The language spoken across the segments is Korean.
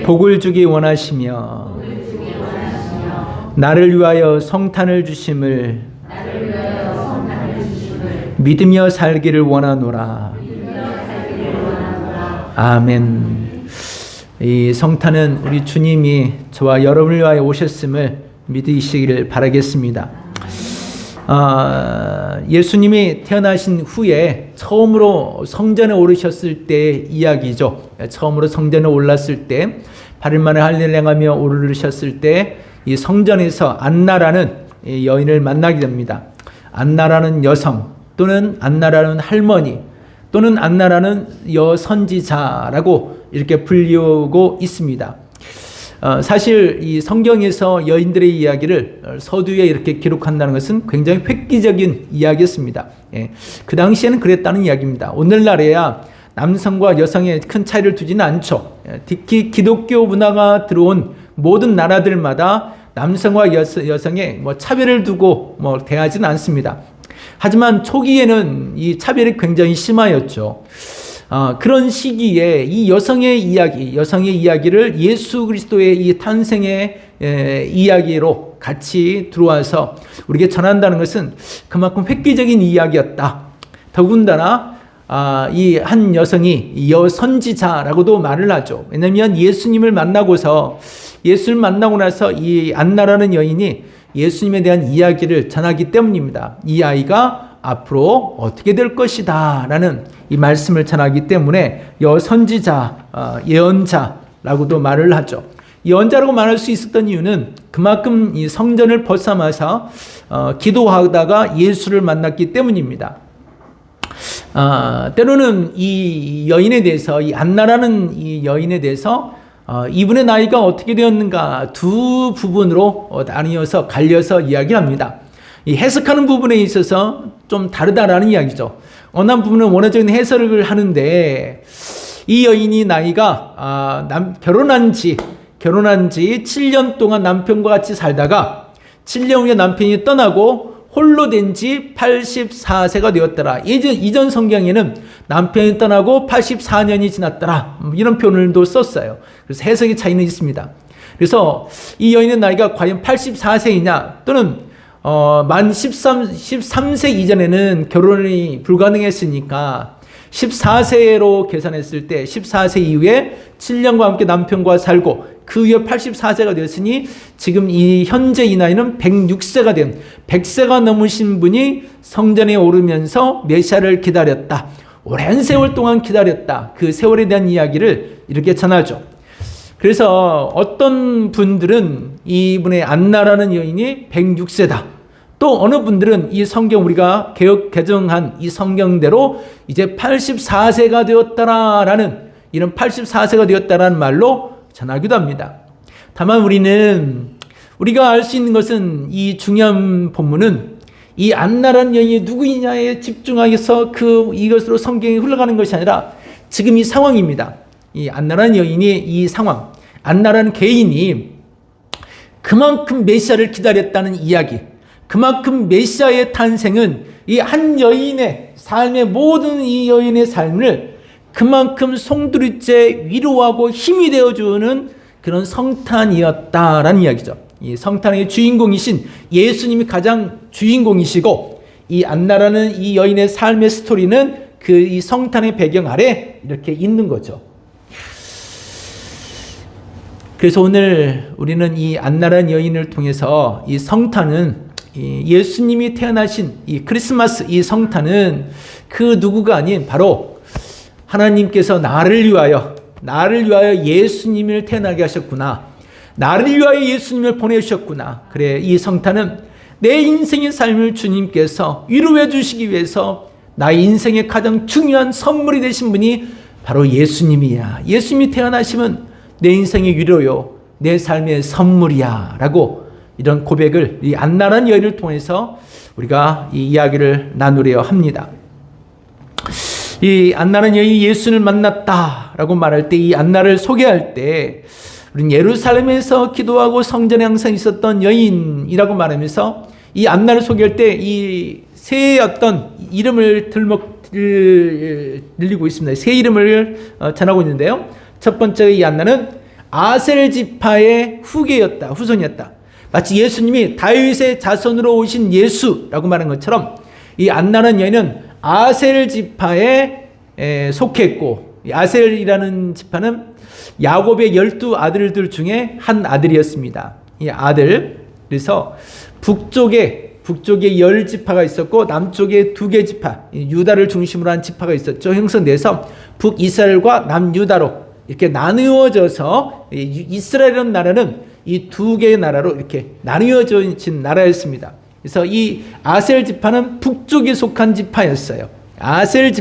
복을 주기 원하시며 나를 위하여 성탄을 주심을 믿으며 살기를 원하노라. 아멘. 이 성탄은 우리 주님이 저와 여러분을 위하여 오셨음을 믿으시기를 바라겠습니다. 예수님이 태어나신 후에 처음으로 성전에 오르셨을 때 이야기죠. 처음으로 성전에 올랐을 때 바릴만의 할례를 행하며 오르셨을 때 이 성전에서 안나라는 여인을 만나게 됩니다. 안나라는 여성 또는 안나라는 할머니 또는 안나라는 여선지자라고 이렇게 불리우고 있습니다. 사실 이 성경에서 여인들의 이야기를 서두에 이렇게 기록한다는 것은 굉장히 획기적인 이야기였습니다. 그 당시에는 그랬다는 이야기입니다. 오늘날에야 남성과 여성의 큰 차이를 두지는 않죠. 특히 기독교 문화가 들어온 모든 나라들마다 남성과 여성의 차별을 두고 대하지는 않습니다. 하지만 초기에는 이 차별이 굉장히 심하였죠. 그런 시기에 이 여성의 이야기를 예수 그리스도의 이 탄생의 이야기로 같이 들어와서 우리에게 전한다는 것은 그만큼 획기적인 이야기였다. 더군다나 이 한 여성이 여선지자라고도 말을 하죠. 왜냐하면 예수님을 만나고 나서 이 안나라는 여인이 예수님에 대한 이야기를 전하기 때문입니다. 이 아이가 앞으로 어떻게 될 것이다 라는 이 말씀을 전하기 때문에 여선지자, 예언자라고도 말을 하죠. 예언자라고 말할 수 있었던 이유는 그만큼 이 성전을 벗삼아서 기도하다가 예수를 만났기 때문입니다. 때로는 이 여인에 대해서, 이 안나라는 이 여인에 대해서 이분의 나이가 어떻게 되었는가 두 부분으로 나뉘어서 갈려서 이야기합니다. 이 해석하는 부분에 있어서 좀 다르다라는 이야기죠. 어느 한 부분은 원어적인 해석을 하는데 이 여인이 나이가 결혼한 지 7년 동안 남편과 같이 살다가 7년 후에 남편이 떠나고 홀로 된 지 84세가 되었더라. 이전 성경에는 남편이 떠나고 84년이 지났더라. 이런 표현도 썼어요. 그래서 해석의 차이는 있습니다. 그래서 이 여인의 나이가 과연 84세이냐 또는 만 13세 이전에는 결혼이 불가능했으니까 14세로 계산했을 때 14세 이후에 7년과 함께 남편과 살고 그 후에 84세가 되었으니 지금 이 현재 이 나이는 106세가 된 100세가 넘으신 분이 성전에 오르면서 메시아를 기다렸다. 오랜 세월 동안 기다렸다. 그 세월에 대한 이야기를 이렇게 전하죠. 그래서 어떤 분들은 이분의 안나라는 여인이 106세다. 또 어느 분들은 이 성경 우리가 개정한 이 성경대로 이제 84세가 되었다라는 이런 84세가 되었다라는 말로 전하기도 합니다. 다만 우리가 알 수 있는 것은 이 중요한 본문은 이 안나라는 여인이 누구이냐에 집중하여서 이것으로 성경이 흘러가는 것이 아니라 지금 이 상황입니다. 이 안나라는 여인이 이 상황, 안나라는 개인이 그만큼 메시아를 기다렸다는 이야기, 그만큼 메시아의 탄생은 이 한 여인의 삶의 모든 이 여인의 삶을 그만큼 송두리째 위로하고 힘이 되어주는 그런 성탄이었다라는 이야기죠. 이 성탄의 주인공이신 예수님이 가장 주인공이시고 이 안나라는 이 여인의 삶의 스토리는 이 성탄의 배경 아래 이렇게 있는 거죠. 그래서 오늘 우리는 이 안나라는 여인을 통해서 이 성탄은 예수님이 태어나신 이 크리스마스 이 성탄은 그 누구가 아닌 바로 하나님께서 나를 위하여 예수님을 태어나게 하셨구나. 나를 위하여 예수님을 보내주셨구나. 그래, 이 성탄은 내 인생의 삶을 주님께서 위로해 주시기 위해서 나의 인생의 가장 중요한 선물이 되신 분이 바로 예수님이야. 예수님이 태어나시면 내 인생의 위로요, 내 삶의 선물이야 라고 이런 고백을 이 안나라는 여인을 통해서 우리가 이 이야기를 나누려 합니다. 이 안나라는 여인이 예수를 만났다라고 말할 때, 이 안나를 소개할 때 우리는 예루살렘에서 기도하고 성전에 항상 있었던 여인이라고 말하면서 이 안나를 소개할 때 이 세 어떤 이름을 들리고 있습니다. 세 이름을 전하고 있는데요. 첫 번째 이 안나는 아셀 지파의 후손이었다. 마치 예수님이 다윗의 자손으로 오신 예수라고 말한 것처럼 이 안나라는 여인은 아셀 지파에 속했고, 아셀이라는 지파는 야곱의 12 아들들 중에 한 아들이었습니다. 이 아들, 그래서 북쪽에 10지파가 있었고 남쪽에 2개 지파, 유다를 중심으로 한 지파가 있었죠. 형성돼서 북이스라엘과 남유다로 이렇게 나누어져서 이스라엘이라는 나라는 이 2개의 나라로 이렇게 나누어진 나라였습니다. 그래서 이 아셀 지파는 북쪽에 속한 지파였어요. 아셀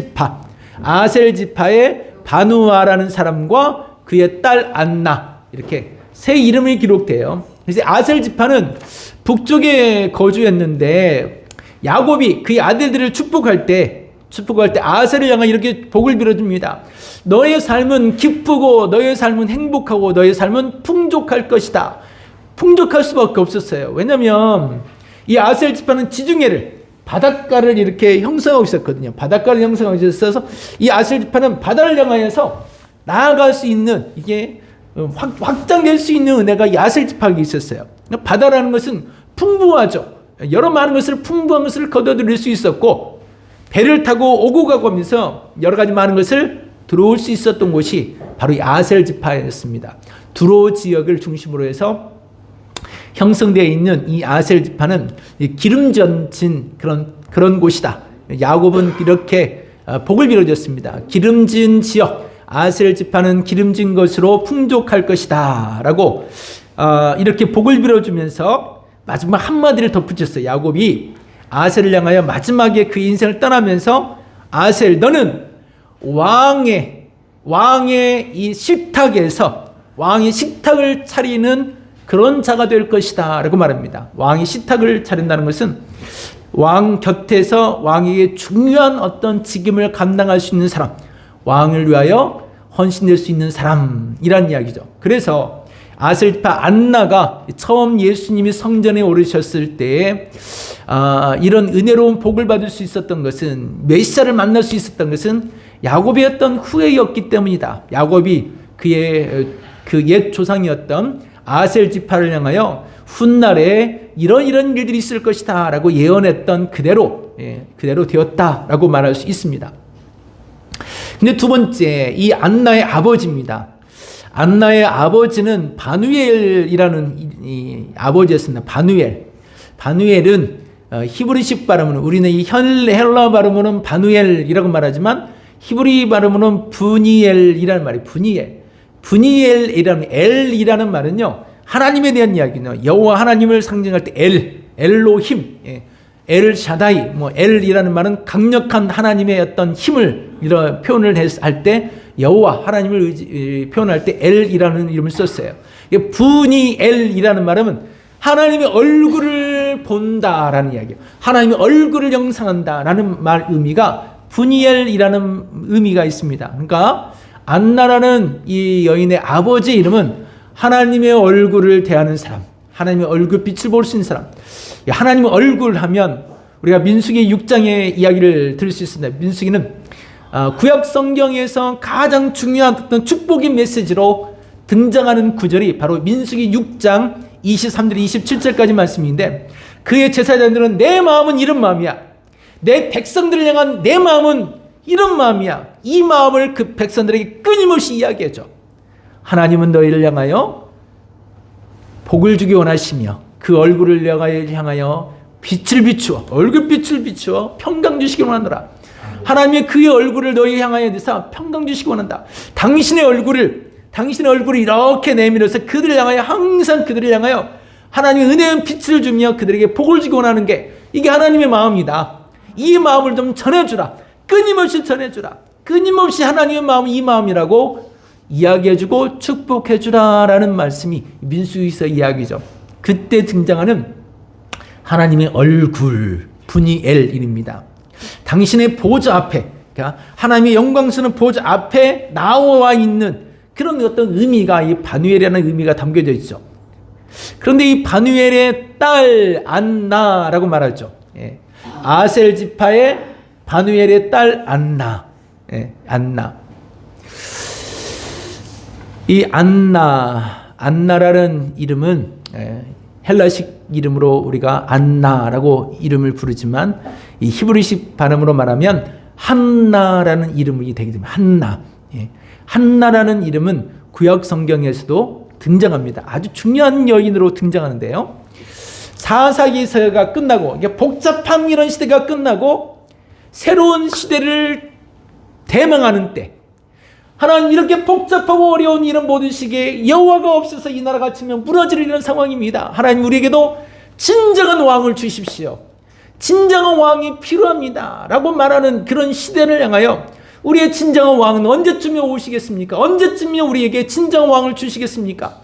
지파의 바누아라는 사람과 그의 딸 안나, 이렇게 세 이름이 기록돼요. 그래서 아셀 지파는 북쪽에 거주했는데 야곱이 그의 아들들을 축복할 때 아셀을 향해 이렇게 복을 빌어줍니다. 너의 삶은 기쁘고 너의 삶은 행복하고 너의 삶은 풍족할 것이다. 풍족할 수밖에 없었어요. 왜냐하면 이 아셀 지파는 지중해를, 바닷가를 이렇게 형성하고 있었거든요. 바닷가를 형성하고 있어서 이 아셀 지파는 바다를 향하여서 나아갈 수 있는, 이게 확장될 수 있는 은혜가 이 아셀 지파에게 있었어요. 바다라는 것은 풍부하죠. 여러 많은 것을, 풍부한 것을 거둬들일 수 있었고, 배를 타고 오고 가고 하면서 여러 가지 많은 것을 들어올 수 있었던 곳이 바로 이 아셀 지파였습니다. 두로 지역을 중심으로 해서 형성되어 있는 이 아셀 지파는 기름진 그런 곳이다. 야곱은 이렇게 복을 빌어줬습니다. 기름진 지역, 아셀 지파는 기름진 것으로 풍족할 것이다 라고 이렇게 복을 빌어주면서 마지막 한마디를 덧붙였어요. 야곱이 아셀을 향하여 마지막에 그 인생을 떠나면서, 아셀, 너는 왕의 이 식탁에서 왕의 식탁을 차리는 그런 자가 될 것이다 라고 말합니다. 왕이 식탁을 차린다는 것은 왕 곁에서 왕에게 중요한 어떤 직임을 감당할 수 있는 사람, 왕을 위하여 헌신될 수 있는 사람이란 이야기죠. 그래서 아셀 지파 안나가 처음 예수님이 성전에 오르셨을 때 이런 은혜로운 복을 받을 수 있었던 것은, 메시아를 만날 수 있었던 것은 야곱의 어떤 후예였기 때문이다. 야곱이 그의 그 옛 조상이었던 아셀 지파를 향하여 훗날에 이런 일들이 있을 것이다 라고 예언했던 그대로 되었다라고 말할 수 있습니다. 근데 두 번째, 이 안나의 아버지입니다. 안나의 아버지는 바누엘이라는 이 아버지였습니다. 바누엘은 히브리식 발음은, 우리는 이 헬라 발음으로는 바누엘이라고 말하지만 히브리 발음으로는 브니엘이라는 말이에요. 브니엘이라는 엘이라는 말은요, 하나님에 대한 이야기는 여호와 하나님을 상징할 때 엘로힘, 엘 샤다이, 엘이라는 말은 강력한 하나님의 어떤 힘을 이런 표현을 할 때, 여호와 하나님을 표현할 때 엘이라는 이름을 썼어요. 브니엘이라는 말은 하나님의 얼굴을 본다라는 이야기예요. 하나님의 얼굴을 영상한다라는 말 의미가 브니엘이라는 의미가 있습니다. 그러니까 안나라는 이 여인의 아버지의 이름은 하나님의 얼굴을 대하는 사람, 하나님의 얼굴 빛을 볼 수 있는 사람. 하나님의 얼굴 하면 우리가 민수기 6장의 이야기를 들을 수 있습니다. 민수기는 구약 성경에서 가장 중요한 어떤 축복의 메시지로 등장하는 구절이 바로 민수기 6장 23절 27절까지 말씀인데, 그의 제사장들은 내 마음은 이런 마음이야, 내 백성들을 향한 내 마음은 이런 마음이야. 이 마음을 그 백성들에게 끊임없이 이야기해줘. 하나님은 너희를 향하여 복을 주기 원하시며 그 얼굴을 향하여 빛을 비추어, 얼굴빛을 비추어 평강 주시기 원하노라. 하나님의 그의 얼굴을 너희 향하여 내사 평강 주시기 원한다. 당신의 얼굴을 이렇게 내밀어서 그들을 향하여, 항상 그들을 향하여 하나님의 은혜의 빛을 주며 그들에게 복을 주기 원하는 게, 이게 하나님의 마음이다. 이 마음을 좀 전해주라. 끊임없이 전해주라. 끊임없이 하나님의 마음은 이 마음이라고 이야기해주고 축복해주라라는 말씀이 민수기서 이야기죠. 그때 등장하는 하나님의 얼굴, 브니엘입니다. 당신의 보좌 앞에, 그러니까 하나님의 영광스러운 보좌 앞에 나와 있는 그런 어떤 의미가, 이 바누엘이라는 의미가 담겨져 있죠. 그런데 이 바누엘의 딸 안나라고 말하죠. 아셀 지파의 바누엘의 딸 안나. 안나. 이 안나라는 이름은 헬라식 이름으로 우리가 안나라고 이름을 부르지만 이 히브리식 발음으로 말하면 한나라는 이름이 되게 됩니다. 한나. 한나라는 이름은 구약 성경에서도 등장합니다. 아주 중요한 여인으로 등장하는데요. 4세기 세가 끝나고 복잡한 이런 시대가 끝나고 새로운 시대를 대망하는 때, 하나님 이렇게 복잡하고 어려운 이런 모든 시기에 여호와가 없어서 이 나라가 치면 무너지는 상황입니다. 하나님 우리에게도 진정한 왕을 주십시오. 진정한 왕이 필요합니다. 라고 말하는 그런 시대를 향하여 우리의 진정한 왕은 언제쯤에 오시겠습니까? 언제쯤에 우리에게 진정한 왕을 주시겠습니까?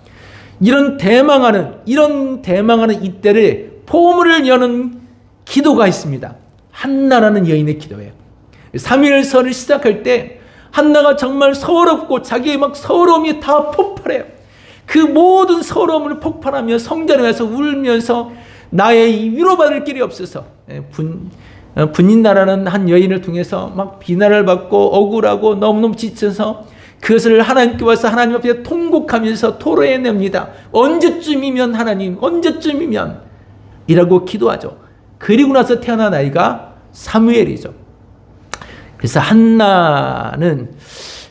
이런 대망하는 이때를 포문을 여는 기도가 있습니다. 한나라는 여인의 기도예요. 사무엘서를 시작할 때 한나가 정말 서럽고 자기의 막 서러움이 다 폭발해요. 그 모든 서러움을 폭발하며 성전에 가서 울면서 나의 위로받을 길이 없어서 분인나라는 한 여인을 통해서 막 비난을 받고 억울하고 너무너무 지쳐서 그것을 하나님께 와서 하나님 앞에 통곡하면서 토로해냅니다. 언제쯤이면 하나님, 언제쯤이면 이라고 기도하죠. 그리고 나서 태어난 아이가 사무엘이죠. 그래서 한나는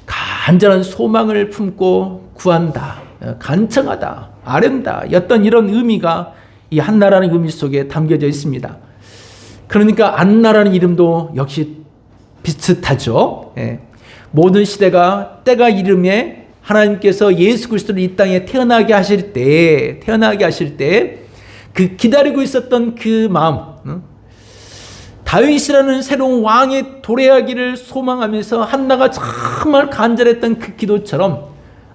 간절한 소망을 품고 구한다, 간청하다, 아련다 였던 이런 의미가 이 한나라는 의미 속에 담겨져 있습니다. 그러니까 안나라는 이름도 역시 비슷하죠. 모든 시대가 때가 이름에 하나님께서 예수 그리스도를 이 땅에 태어나게 하실 때 그 기다리고 있었던 그 마음, 다윗이라는 새로운 왕의 도래하기를 소망하면서 한나가 정말 간절했던 그 기도처럼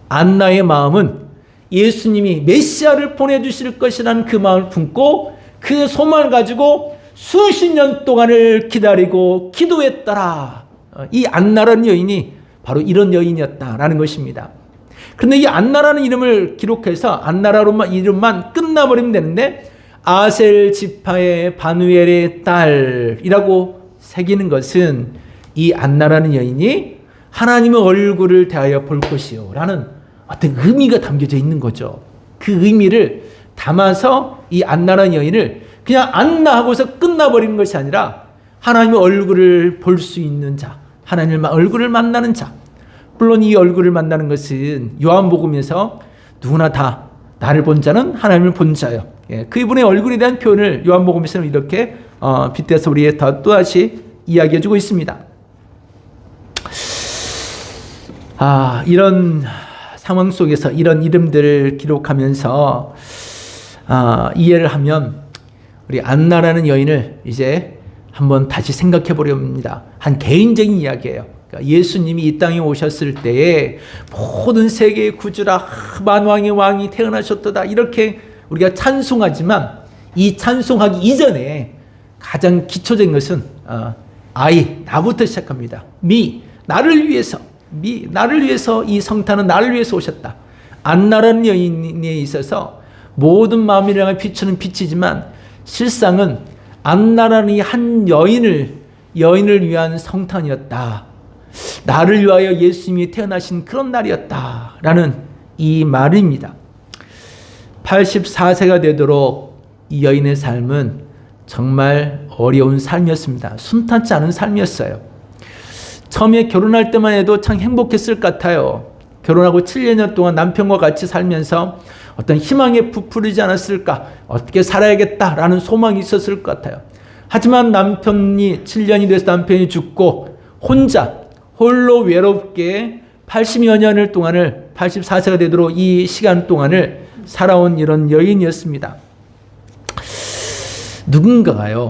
안나의 마음은 예수님이 메시아를 보내주실 것이라는 그 마음을 품고 그 소망을 가지고 수십 년 동안을 기다리고 기도했더라. 이 안나라는 여인이 바로 이런 여인이었다라는 것입니다. 그런데 이 안나라는 이름을 기록해서 안나라로만 이름만 끝나버리면 되는데 아셀 지파의 바누엘의 딸이라고 새기는 것은 이 안나라는 여인이 하나님의 얼굴을 대하여 볼 것이요 라는 어떤 의미가 담겨져 있는 거죠. 그 의미를 담아서 이 안나라는 여인을 그냥 안나 하고서 끝나버리는 것이 아니라 하나님의 얼굴을 볼 수 있는 자, 하나님의 얼굴을 만나는 자. 물론 이 얼굴을 만나는 것은 요한복음에서 누구나 다 나를 본 자는 하나님을 본 자요. 그분의 얼굴에 대한 표현을 요한복음에서는 이렇게 빗대서 우리에 또다시 이야기해주고 있습니다. 이런 상황 속에서 이런 이름들을 기록하면서 이해를 하면 우리 안나라는 여인을 이제 한번 다시 생각해 보려 합니다. 한 개인적인 이야기예요. 그러니까 예수님이 이 땅에 오셨을 때에 모든 세계의 구주라 만왕의 왕이 태어나셨도다 이렇게 우리가 찬송하지만 이 찬송하기 이전에 가장 기초적인 것은 나부터 시작합니다. 나를 위해서 이 성탄은 나를 위해서 오셨다. 안나라는 여인에 있어서 모든 마음을 향해 비추는 빛이지만 실상은 안나라는 한 여인을 위한 성탄이었다. 나를 위하여 예수님이 태어나신 그런 날이었다라는 이 말입니다. 84세가 되도록 이 여인의 삶은 정말 어려운 삶이었습니다. 순탄치 않은 삶이었어요. 처음에 결혼할 때만 해도 참 행복했을 것 같아요. 결혼하고 7년 동안 남편과 같이 살면서 어떤 희망에 부풀리지 않았을까, 어떻게 살아야겠다라는 소망이 있었을 것 같아요. 하지만 남편이 7년이 돼서 남편이 죽고 홀로 외롭게 80여 년을 동안을 84세가 되도록 이 시간 동안을 살아온 이런 여인이었습니다. 누군가가요,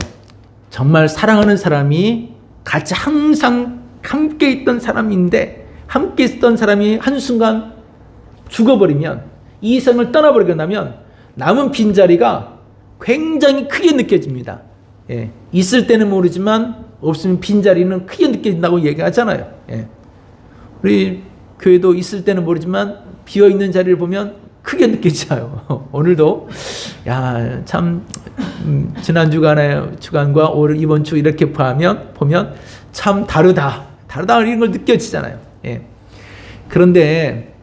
정말 사랑하는 사람이 같이 항상 함께 있던 사람인데 함께 있던 사람이 한순간 죽어버리면, 이 세상을 떠나버리게 되면 남은 빈자리가 굉장히 크게 느껴집니다. 있을 때는 모르지만 없으면 빈자리는 크게 느껴진다고 얘기하잖아요. 우리 교회도 있을 때는 모르지만 비어있는 자리를 보면 크게 느껴져요. 오늘도 참 지난 주간과 오늘 이번 주 이렇게 보면 참 다르다 이런 걸 느껴지잖아요. 그런데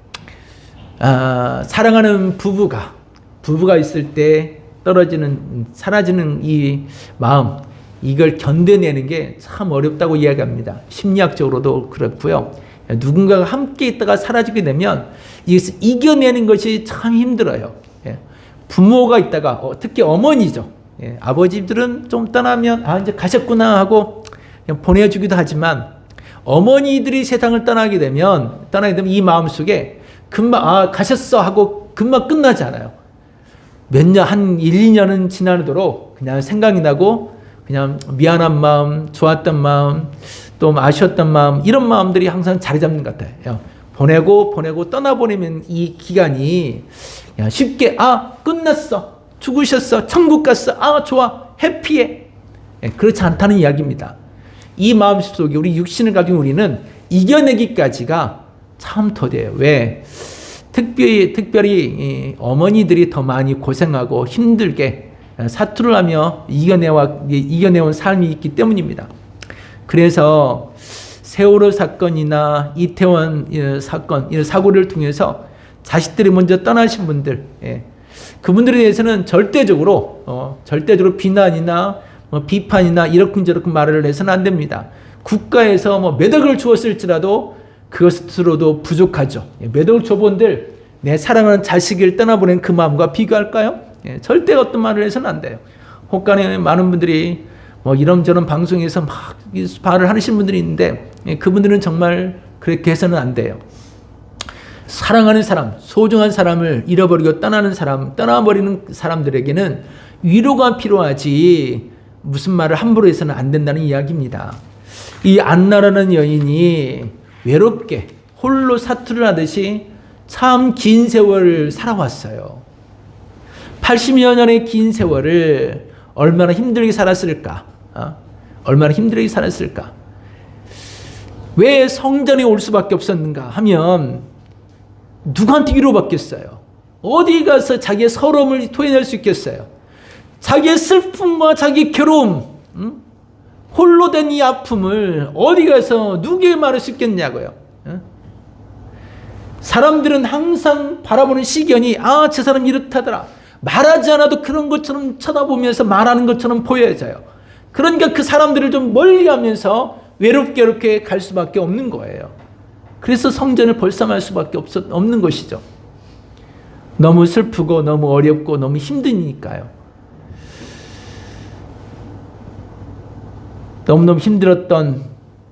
사랑하는 부부가 있을 때 사라지는 이 마음, 이걸 견뎌내는 게 참 어렵다고 이야기합니다. 심리학적으로도 그렇고요. 누군가가 함께 있다가 사라지게 되면 이것을 이겨내는 것이 참 힘들어요. 부모가 있다가 특히 어머니죠. 아버지들은 좀 떠나면 이제 가셨구나 하고 그냥 보내주기도 하지만 어머니들이 세상을 떠나게 되면 이 마음속에 금방 가셨어 하고 금방 끝나지 않아요. 몇 년, 한 1, 2년은 지나도록 그냥 생각이 나고 그냥 미안한 마음, 좋았던 마음, 또 아쉬웠던 마음, 이런 마음들이 항상 자리 잡는 것 같아요. 보내고 떠나보내면 이 기간이 쉽게 끝났어, 죽으셨어, 천국 갔어, 좋아, 해피해. 그렇지 않다는 이야기입니다. 이 마음속에 우리 육신을 가진 우리는 이겨내기까지가 참 더뎌요. 왜? 특별히 어머니들이 더 많이 고생하고 힘들게 사투를 하며 이겨내온 삶이 있기 때문입니다. 그래서 세월호 사건이나 이태원 사건, 이런 사고를 통해서 자식들이 먼저 떠나신 분들, 그분들에 대해서는 절대적으로 비난이나 비판이나 이렇쿵저렇쿵 말을 해서는 안 됩니다. 국가에서 몇 억을 주었을지라도 그것으로도 부족하죠. 몇 억을 줘본들 내 사랑하는 자식을 떠나보낸 그 마음과 비교할까요? 절대 어떤 말을 해서는 안 돼요. 혹간에 많은 분들이 이런저런 방송에서 막 말을 하시는 분들이 있는데 그분들은 정말 그렇게 해서는 안 돼요. 사랑하는 사람, 소중한 사람을 잃어버리고 떠나버리는 사람들에게는 위로가 필요하지 무슨 말을 함부로 해서는 안 된다는 이야기입니다. 이 안나라는 여인이 외롭게 홀로 사투를 하듯이 참 긴 세월을 살아왔어요. 80여 년의 긴 세월을 얼마나 힘들게 살았을까? 얼마나 힘들게 살았을까? 왜 성전에 올 수밖에 없었는가 하면 누구한테 위로받겠어요? 어디 가서 자기의 서러움을 토해낼 수 있겠어요? 자기의 슬픔과 자기의 괴로움, 홀로 된 이 아픔을 어디 가서 누구에게 말할 수 있겠냐고요. 사람들은 항상 바라보는 시견이 저 사람 이렇다더라. 말하지 않아도 그런 것처럼 쳐다보면서 말하는 것처럼 보여져요. 그러니까 그 사람들을 좀 멀리하면서 외롭게 이렇게 갈 수밖에 없는 거예요. 그래서 성전을 벌sam할 수밖에 없는 것이죠. 너무 슬프고 너무 어렵고 너무 힘드니까요. 너무너무 힘들었던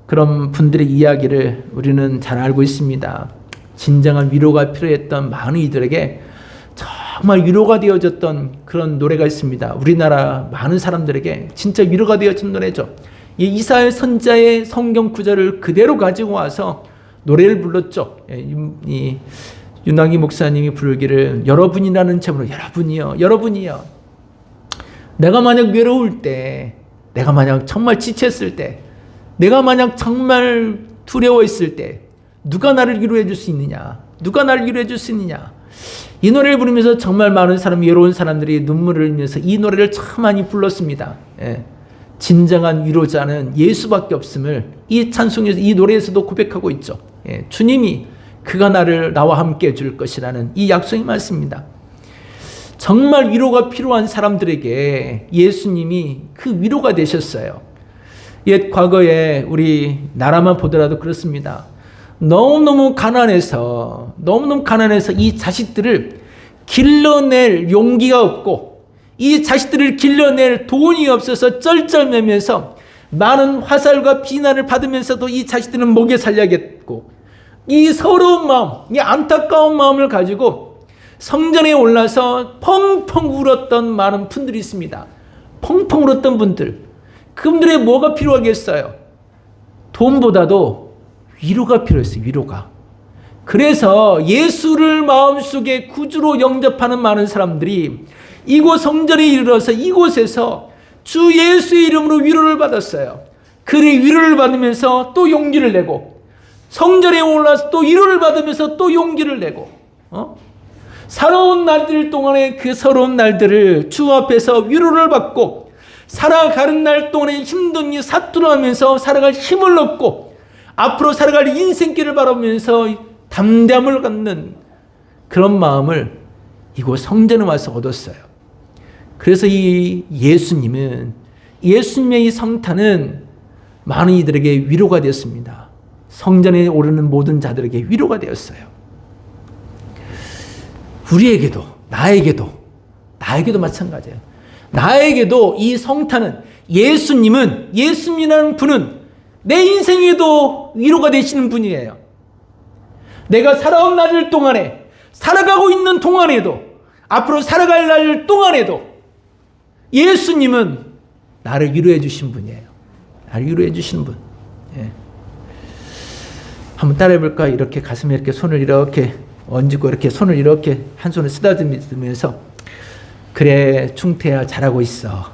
그런 분들의 이야기를 우리는 잘 알고 있습니다. 진정한 위로가 필요했던 많은 이들에게 정말 위로가 되어졌던 그런 노래가 있습니다. 우리나라 많은 사람들에게 진짜 위로가 되어진 노래죠. 이 이사야 선지자의 성경 구절을 그대로 가지고 와서 노래를 불렀죠. 이 윤학이 목사님이 부르기를 여러분이라는 제목으로 여러분이요. 내가 만약 외로울 때, 내가 만약 정말 지쳤을 때, 내가 만약 정말 두려워 있을 때 누가 나를 위로해 줄 수 있느냐? 누가 나를 위로해 줄 수 있느냐? 이 노래를 부르면서 정말 많은 사람, 외로운 사람들이 눈물을 흘리면서 이 노래를 참 많이 불렀습니다. 진정한 위로자는 예수밖에 없음을 이 찬송에서, 이 노래에서도 고백하고 있죠. 주님이 그가 나와 함께 해줄 것이라는 이 약속이 많습니다. 정말 위로가 필요한 사람들에게 예수님이 그 위로가 되셨어요. 옛 과거에 우리 나라만 보더라도 그렇습니다. 너무너무 가난해서 이 자식들을 길러낼 용기가 없고 이 자식들을 길러낼 돈이 없어서 쩔쩔매면서 많은 화살과 비난을 받으면서도 이 자식들은 먹여 살려야겠고 이 서러운 마음, 이 안타까운 마음을 가지고 성전에 올라서 펑펑 울었던 많은 분들이 있습니다. 펑펑 울었던 분들, 그분들의 뭐가 필요하겠어요? 돈보다도 위로가 필요했어요. 위로가. 그래서 예수를 마음속에 구주로 영접하는 많은 사람들이 이곳 성전에 이르러서 이곳에서 주 예수의 이름으로 위로를 받았어요. 그의 위로를 받으면서 또 용기를 내고 성전에 올라서 또 위로를 받으면서 또 용기를 내고 살아온 날들 동안에 그 서러운 날들을 주 앞에서 위로를 받고 살아가는 날 동안에 힘든 일 사투하면서 살아갈 힘을 얻고 앞으로 살아갈 인생길을 바라보면서 담대함을 갖는 그런 마음을 이곳 성전에 와서 얻었어요. 그래서 이 예수님의 이 성탄은 많은 이들에게 위로가 되었습니다. 성전에 오르는 모든 자들에게 위로가 되었어요. 우리에게도, 나에게도 마찬가지예요. 나에게도 이 성탄은, 예수님이라는 분은 내 인생에도 위로가 되시는 분이에요. 내가 살아온 날 동안에, 살아가고 있는 동안에도, 앞으로 살아갈 날 동안에도 예수님은 나를 위로해 주신 분이에요. 나를 위로해 주시는 분. 예. 한번 따라해 볼까요? 이렇게 가슴에 이렇게 손을 이렇게 얹고 이렇게 손을 이렇게 한 손을 쓰다듬으면서, 그래 충태야 잘하고 있어.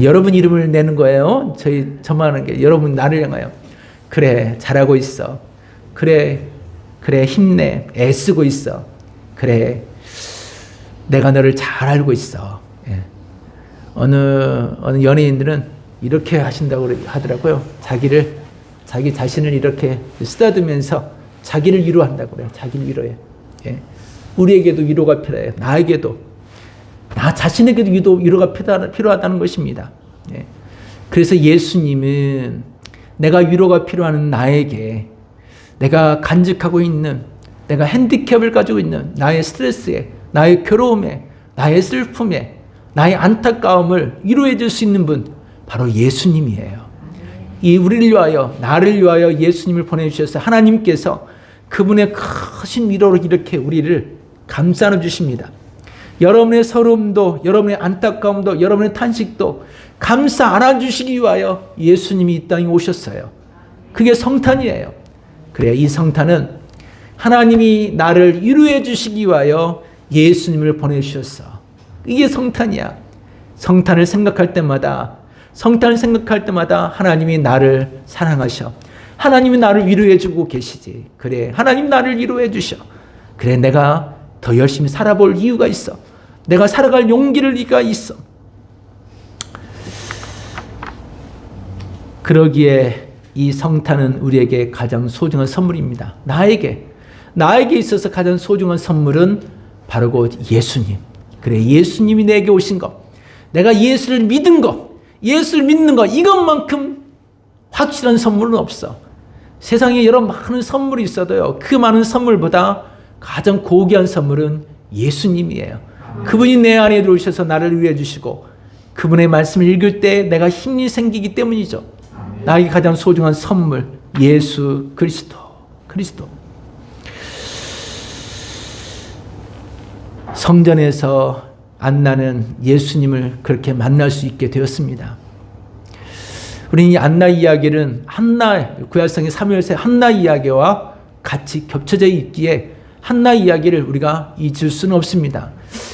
여러분 이름을 내는 거예요. 저만 하는 게 여러분 나를 향하여. 그래 잘하고 있어. 그래 힘내. 애쓰고 있어. 그래 내가 너를 잘 알고 있어. 예. 어느 연예인들은 이렇게 하신다고 하더라고요. 자기 자신을 이렇게 쓰다듬으면서 자기를 위로한다고 그래요. 자기를 위로해. 예. 우리에게도 위로가 필요해요. 나에게도, 나 자신에게도 위로가 필요하다는 것입니다. 예. 그래서 예수님은 내가 위로가 필요한 나에게, 내가 간직하고 있는, 내가 핸디캡을 가지고 있는 나의 스트레스에, 나의 괴로움에, 나의 슬픔에, 나의 안타까움을 위로해 줄 수 있는 분, 바로 예수님이에요. 이 우리를 위하여, 나를 위하여 예수님을 보내주셔서 하나님께서 그분의 크신 위로로 이렇게 우리를 감싸 안아 주십니다. 여러분의 서러움도, 여러분의 안타까움도, 여러분의 탄식도 감싸 안아 주시기 위하여 예수님이 이 땅에 오셨어요. 그게 성탄이에요. 그래, 이 성탄은 하나님이 나를 위로해 주시기 위하여 예수님을 보내주셨어. 이게 성탄이야. 성탄을 생각할 때마다 하나님이 나를 사랑하셔. 하나님이 나를 위로해 주고 계시지. 그래, 하나님 나를 위로해 주셔. 그래, 내가 더 열심히 살아볼 이유가 있어. 내가 살아갈 용기가 있어. 그러기에 이 성탄은 우리에게 가장 소중한 선물입니다. 나에게 있어서 가장 소중한 선물은 바로 곧 예수님. 그래, 예수님이 내게 오신 것, 내가 예수를 믿는 것, 이것만큼 확실한 선물은 없어. 세상에 여러 많은 선물이 있어도요, 그 많은 선물보다 가장 고귀한 선물은 예수님이에요. 그분이 내 안에 들어오셔서 나를 위해 주시고, 그분의 말씀을 읽을 때 내가 힘이 생기기 때문이죠. 나에게 가장 소중한 선물, 예수 그리스도. 성전에서 안나는 예수님을 그렇게 만날 수 있게 되었습니다. 우리는 이 안나 이야기는 구약성의 사무엘서의 한나 이야기와 같이 겹쳐져 있기에 한나 이야기를 우리가 잊을 수는 없습니다.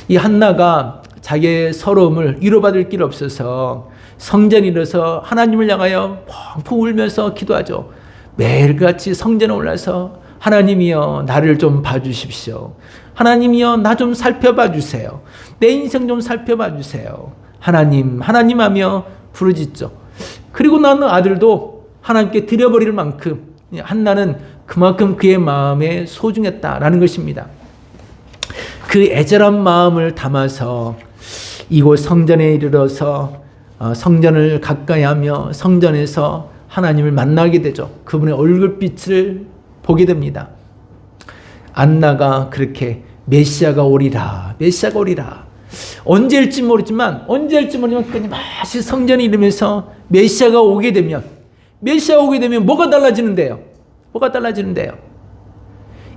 이 한나가 자기의 서러움을 위로받을 길 없어서 성전에 이르러서 하나님을 향하여 펑펑 울면서 기도하죠. 매일같이 성전에 올라서 하나님이여 나를 좀 봐주십시오. 하나님이여 나 좀 살펴봐 주세요. 내 인생 좀 살펴봐 주세요. 하나님 하며 부르짖죠. 그리고 나는 아들도 하나님께 드려버릴 만큼 한나는 그만큼 그의 마음에 소중했다라는 것입니다. 그 애절한 마음을 담아서 이곳 성전에 이르러서 성전을 가까이 하며 성전에서 하나님을 만나게 되죠. 그분의 얼굴빛을 보게 됩니다. 안나가 그렇게 메시아가 오리라. 언제일지 모르지만 끊임없이 성전에 이르면서 메시아가 오게 되면 뭐가 달라지는데요?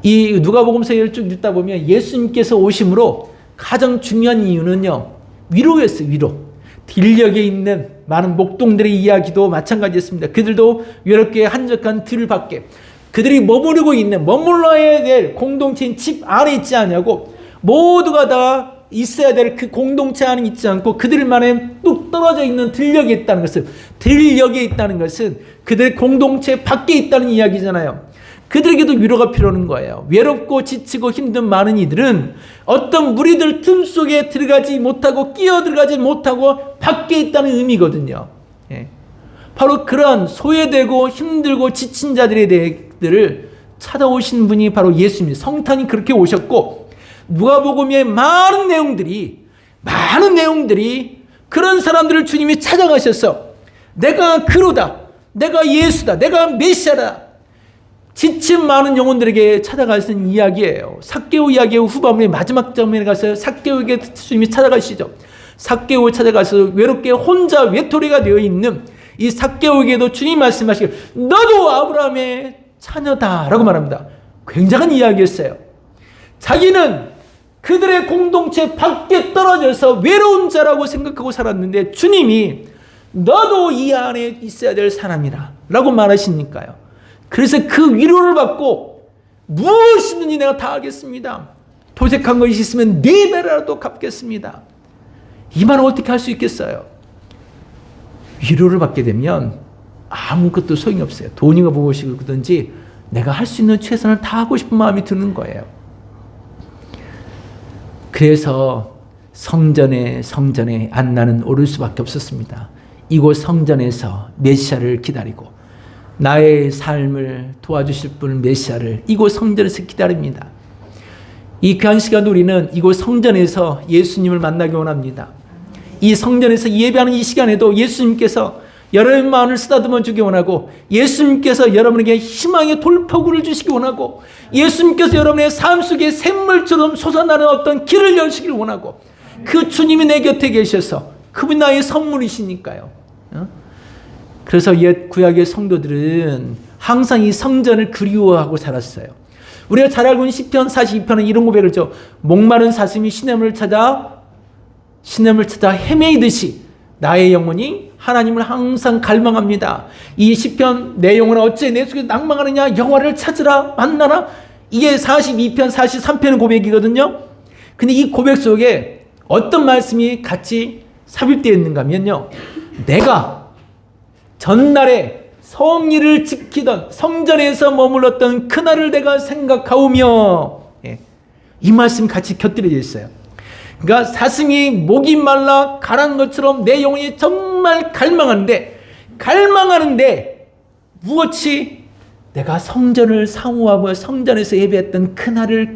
이 누가복음서를 쭉 읽다 보면 예수님께서 오심으로 가장 중요한 이유는요, 위로였어요. 위로. 들녘에 있는 많은 목동들의 이야기도 마찬가지였습니다. 그들도 외롭게 한적한 들 밖에, 그들이 머물러야 될 공동체인 집 안에 있지 않냐고, 모두가 다 있어야 될 그 공동체 안에 있지 않고 그들만의 뚝 떨어져 있는 들녘에 있다는 것은 그들의 공동체 밖에 있다는 이야기잖아요. 그들에게도 위로가 필요한 거예요. 외롭고 지치고 힘든 많은 이들은 어떤 무리들 틈 속에 들어가지 못하고 끼어들어가지 못하고 밖에 있다는 의미거든요. 바로 그러한 소외되고 힘들고 지친 자들을 찾아오신 분이 바로 예수입니다. 성탄이 그렇게 오셨고, 누가복음의 많은 내용들이 그런 사람들을 주님이 찾아가셔서 내가 그로다, 내가 예수다, 내가 메시아다, 지친 많은 영혼들에게 찾아가시는 이야기예요. 삭개오 이야기의 후반부의 마지막 장면에 가서 삭개오에게 주님이 찾아가시죠. 삭개오 찾아가서 외롭게 혼자 외톨이가 되어 있는 이 삭개오에게도 주님 말씀하시길, 너도 아브라함의 자녀다 라고 말합니다. 굉장한 이야기였어요. 자기는 그들의 공동체 밖에 떨어져서 외로운 자라고 생각하고 살았는데 주님이 너도 이 안에 있어야 될 사람이다 라고 말하시니까요. 그래서 그 위로를 받고 무엇이든지 내가 다 하겠습니다. 도색한 것이 있으면 4배라도 갚겠습니다. 이 말을 어떻게 할 수 있겠어요? 위로를 받게 되면 아무것도 소용이 없어요. 돈이가 무엇이든지 내가 할 수 있는 최선을 다하고 싶은 마음이 드는 거예요. 그래서 성전에 안나는 오를 수밖에 없었습니다. 이곳 성전에서 메시아를 기다리고 나의 삶을 도와주실 분 메시아를 이곳 성전에서 기다립니다. 이 귀한 시간 우리는 이곳 성전에서 예수님을 만나기 원합니다. 이 성전에서 예배하는 이 시간에도 예수님께서 여러분의 마음을 쓰다듬어 주기 원하고, 예수님께서 여러분에게 희망의 돌파구를 주시기 원하고, 예수님께서 여러분의 삶 속에 샘물처럼 솟아나는 어떤 길을 여시길 원하고, 그 주님이 내 곁에 계셔서 그분이 나의 선물이시니까요. 그래서 옛 구약의 성도들은 항상 이 성전을 그리워하고 살았어요. 우리가 잘 알고 있는 시편 42편은 이런 고백을 하죠. 목마른 사슴이 시냇물을 찾아 헤매이듯이 나의 영혼이 하나님을 항상 갈망합니다. 이 시편 내용은 어째 내 속에 낭망하느냐, 여호와를 찾으라, 만나라. 이게 42편 43편의 고백이거든요. 근데 이 고백 속에 어떤 말씀이 같이 삽입되어 있는가 하면요, 내가 전날에 성일을 지키던 성전에서 머물렀던 그날을 내가 생각하오며, 이 말씀이 같이 곁들여져 있어요. 그러니까 사슴이 목이 말라 가란 것처럼 내 영혼이 정말 갈망하는데 무엇이 내가 성전을 사모하고 성전에서 예배했던 그날을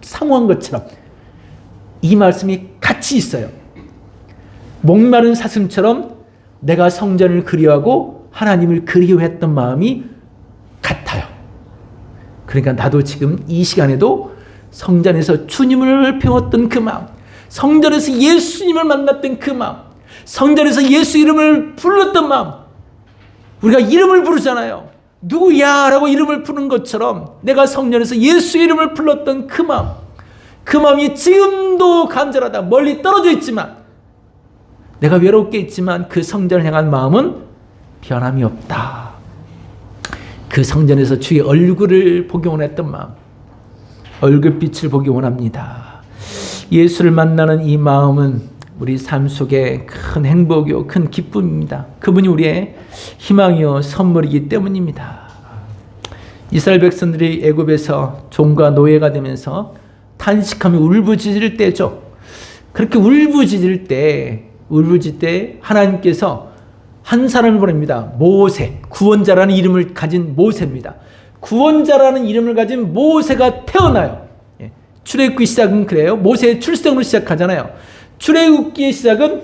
사모한 것처럼 이 말씀이 같이 있어요. 목마른 사슴처럼 내가 성전을 그리워하고 하나님을 그리워했던 마음이 같아요. 그러니까 나도 지금 이 시간에도 성전에서 주님을 배웠던 그 마음, 성전에서 예수님을 만났던 그 마음, 성전에서 예수 이름을 불렀던 마음, 우리가 이름을 부르잖아요. 누구야? 라고 이름을 부르는 것처럼 내가 성전에서 예수 이름을 불렀던 그 마음, 그 마음이 지금도 간절하다. 멀리 떨어져 있지만, 내가 외롭게 있지만 그 성전을 향한 마음은 변함이 없다. 그 성전에서 주의 얼굴을 보기 원했던 마음, 얼굴빛을 보기 원합니다. 예수를 만나는 이 마음은 우리 삶 속에 큰 행복이요, 큰 기쁨입니다. 그분이 우리의 희망이요, 선물이기 때문입니다. 이스라엘 백성들이 애굽에서 종과 노예가 되면서 탄식하며 울부짖을 때죠. 그렇게 울부짖을 때 하나님께서 한 사람을 보냅니다. 모세, 구원자라는 이름을 가진 모세입니다. 구원자라는 이름을 가진 모세가 태어나요. 출애굽기 시작은 그래요. 모세의 출생으로 시작하잖아요. 출애굽기의 시작은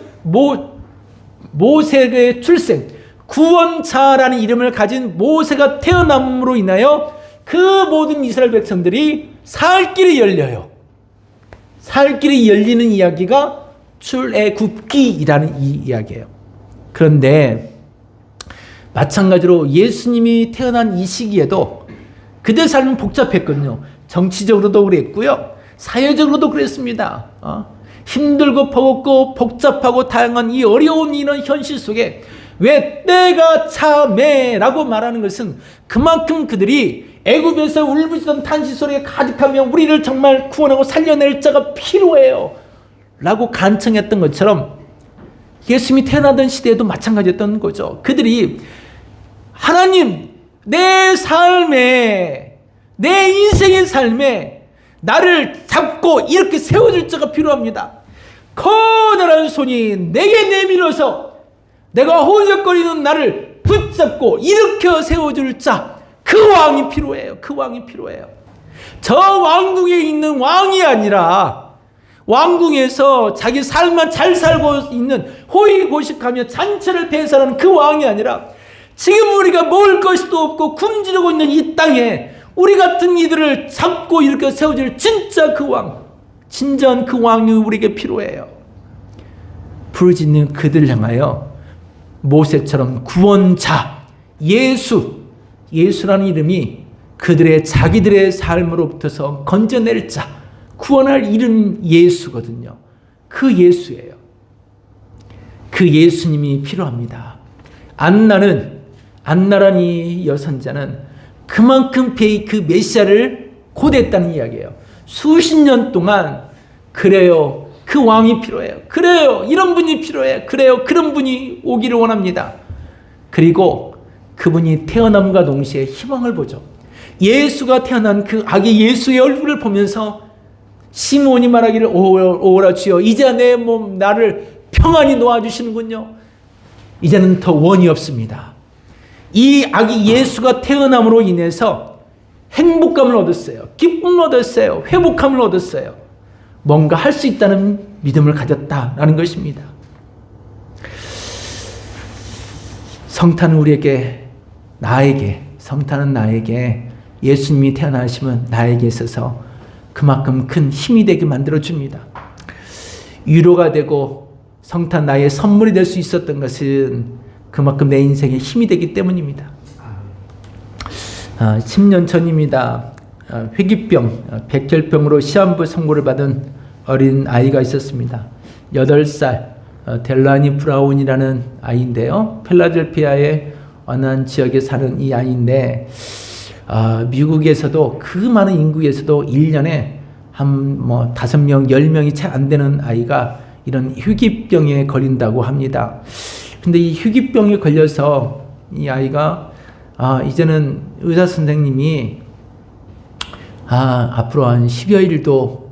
모세의 출생, 구원자라는 이름을 가진 모세가 태어남으로 인하여 그 모든 이스라엘 백성들이 살 길이 열려요. 살 길이 열리는 이야기가 출애굽기라는 이 이야기예요. 그런데 마찬가지로 예수님이 태어난 이 시기에도 그들 삶은 복잡했거든요. 정치적으로도 그랬고요, 사회적으로도 그랬습니다. 힘들고 버겁고 복잡하고 다양한 이 어려운 이런 현실 속에 왜 때가 차매라고 말하는 것은 그만큼 그들이 애굽에서 울부짖던 탄식 소리에 가득하며 우리를 정말 구원하고 살려낼 자가 필요해요 라고 간청했던 것처럼 예수님이 태어나던 시대에도 마찬가지였던 거죠. 그들이 하나님, 내 삶에, 내 인생의 삶에 나를 잡고 이렇게 세워줄 자가 필요합니다. 커다란 손이 내게 내밀어서 내가 호적거리는 나를 붙잡고 일으켜 세워줄 자, 그 그 왕이 필요해요. 그 왕이 필요해요. 저 왕궁에 있는 왕이 아니라 왕궁에서 자기 삶만 잘 살고 있는 호의고식하며 잔치를 배설하는 그 왕이 아니라 지금 우리가 먹을 것도 없고 굶주리고 있는 이 땅에 우리 같은 이들을 잡고 이렇게 세워줄 진짜 그 왕, 진정한 그 왕이 우리에게 필요해요. 부르짖는 그들을 향하여 모세처럼 구원자, 예수라는 이름이 그들의 자기들의 삶으로부터서 건져낼 자, 구원할 이름 예수거든요. 그 예수예요. 그 예수님이 필요합니다. 안나란 이 여선자는 그만큼 그 메시아를 고대했다는 이야기예요. 수십 년 동안 그래요. 그 왕이 필요해요. 그래요. 이런 분이 필요해요. 그래요. 그런 분이 오기를 원합니다. 그리고 그분이 태어남과 동시에 희망을 보죠. 예수가 태어난 그 아기 예수의 얼굴을 보면서 시몬이 말하기를 오라 주여 이제 내 몸 나를 평안히 놓아주시는군요. 이제는 더 원이 없습니다. 이 아기 예수가 태어남으로 인해서 행복감을 얻었어요. 기쁨을 얻었어요. 회복감을 얻었어요. 뭔가 할 수 있다는 믿음을 가졌다라는 것입니다. 성탄은 우리에게, 성탄은 나에게 예수님이 태어나시면 나에게 있어서 그만큼 큰 힘이 되게 만들어줍니다. 위로가 되고 성탄 나의 선물이 될 수 있었던 것은 그만큼 내 인생에 힘이 되기 때문입니다. 10년 전입니다. 회기병, 백혈병으로 시한부 선고를 받은 어린 아이가 있었습니다. 8살 델라니 브라운이라는 아이인데요. 필라델피아의 어느 한 지역에 사는 이 아이인데 미국에서도 그 많은 인구에서도 1년에 한 5명, 10명이 채 안 되는 아이가 이런 희귀병에 걸린다고 합니다. 근데 이 희귀병에 걸려서 이 아이가 이제는 의사 선생님이 앞으로 한 10여일도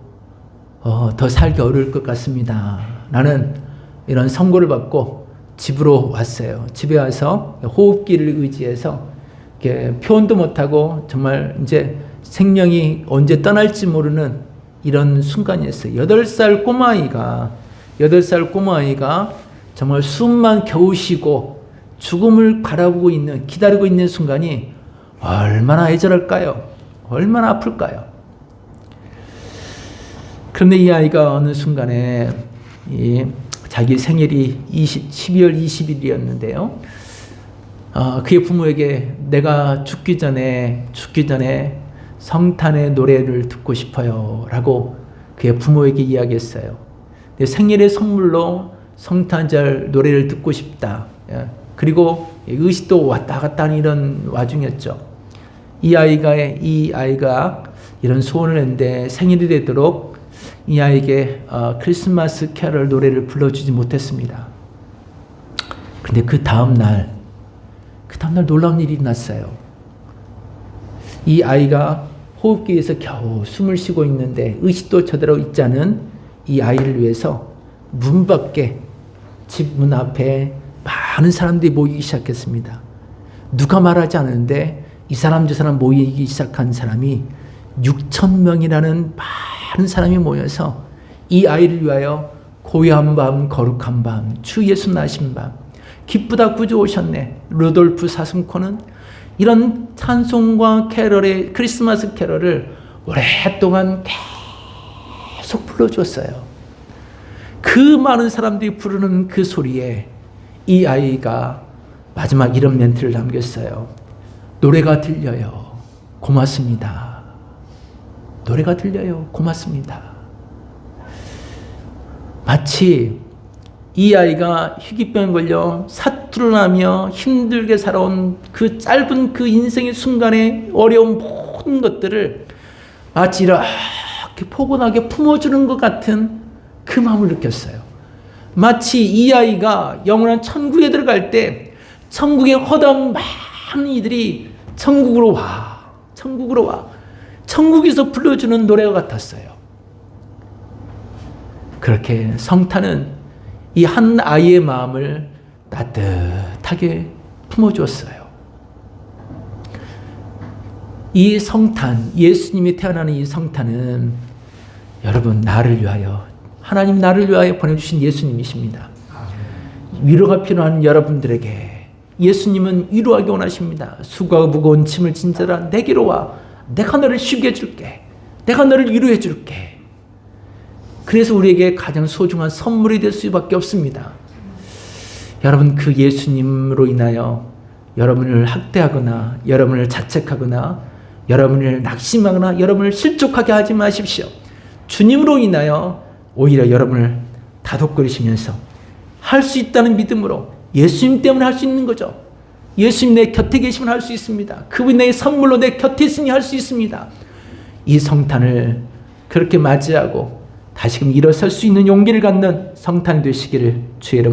더 살기 어려울 것 같습니다. 라는 이런 선고를 받고 집으로 왔어요. 집에 와서 호흡기를 의지해서 이렇게 표현도 못하고 정말 이제 생명이 언제 떠날지 모르는 이런 순간이었어요. 8살 꼬마아이가 정말 숨만 겨우 쉬고 죽음을 바라보고 있는, 기다리고 있는 순간이 얼마나 애절할까요? 얼마나 아플까요? 그런데 이 아이가 어느 순간에 자기 생일이 12월 20일이었는데요. 그의 부모에게 내가 죽기 전에 성탄의 노래를 듣고 싶어요 라고 그의 부모에게 이야기했어요. 내 생일의 선물로 성탄절 노래를 듣고 싶다. 그리고 의식도 왔다 갔다 하는 이런 와중이었죠. 이 아이가 이런 소원을 했는데 생일이 되도록 이 아이에게 크리스마스 캐럴 노래를 불러주지 못했습니다. 근데 그 다음날 놀라운 일이 났어요. 이 아이가 호흡기에서 겨우 숨을 쉬고 있는데 의식도 제대로 있지 않은 이 아이를 위해서 문 밖에, 집 문 앞에 많은 사람들이 모이기 시작했습니다. 누가 말하지 않았는데 이 사람 저 사람 모이기 시작한 사람이 6,000명이라는 많은 사람이 모여서 이 아이를 위하여 고요한 밤, 거룩한 밤, 주 예수 나신 밤, 기쁘다 구주 오셨네, 루돌프 사슴코는 이런 찬송과 캐럴의 크리스마스 캐럴을 오랫동안 계속 불러주었어요. 그 많은 사람들이 부르는 그 소리에 이 아이가 마지막 이런 멘트를 남겼어요. 노래가 들려요. 고맙습니다. 노래가 들려요. 고맙습니다. 마치 이 아이가 희귀병에 걸려 사투를 하며 힘들게 살아온 그 짧은 그 인생의 순간에 어려운 모든 것들을 마치 이렇게 포근하게 품어주는 것 같은 그 마음을 느꼈어요. 마치 이 아이가 영원한 천국에 들어갈 때 천국에 허다한 많은 이들이 천국으로 와. 천국에서 불러주는 노래와 같았어요. 그렇게 성탄은 이 한 아이의 마음을 따뜻하게 품어주었어요. 이 성탄, 예수님이 태어나는 이 성탄은 여러분 나를 위하여, 하나님 나를 위하여 보내주신 예수님이십니다. 위로가 필요한 여러분들에게 예수님은 위로하기 원하십니다. 수고하고 무거운 짐을 진 자라 내게로 와. 내가 너를 쉬게 해줄게. 내가 너를 위로해 줄게. 그래서 우리에게 가장 소중한 선물이 될 수밖에 없습니다. 여러분 그 예수님으로 인하여 여러분을 학대하거나 여러분을 자책하거나 여러분을 낙심하거나 여러분을 실족하게 하지 마십시오. 주님으로 인하여 오히려 여러분을 다독거리시면서 할 수 있다는 믿음으로, 예수님 때문에 할 수 있는 거죠. 예수님 내 곁에 계시면 할 수 있습니다. 그분이 내 선물로 내 곁에 있으니 할 수 있습니다. 이 성탄을 그렇게 맞이하고 다시금 일어설 수 있는 용기를 갖는 성탄이 되시기를 주의 이름으로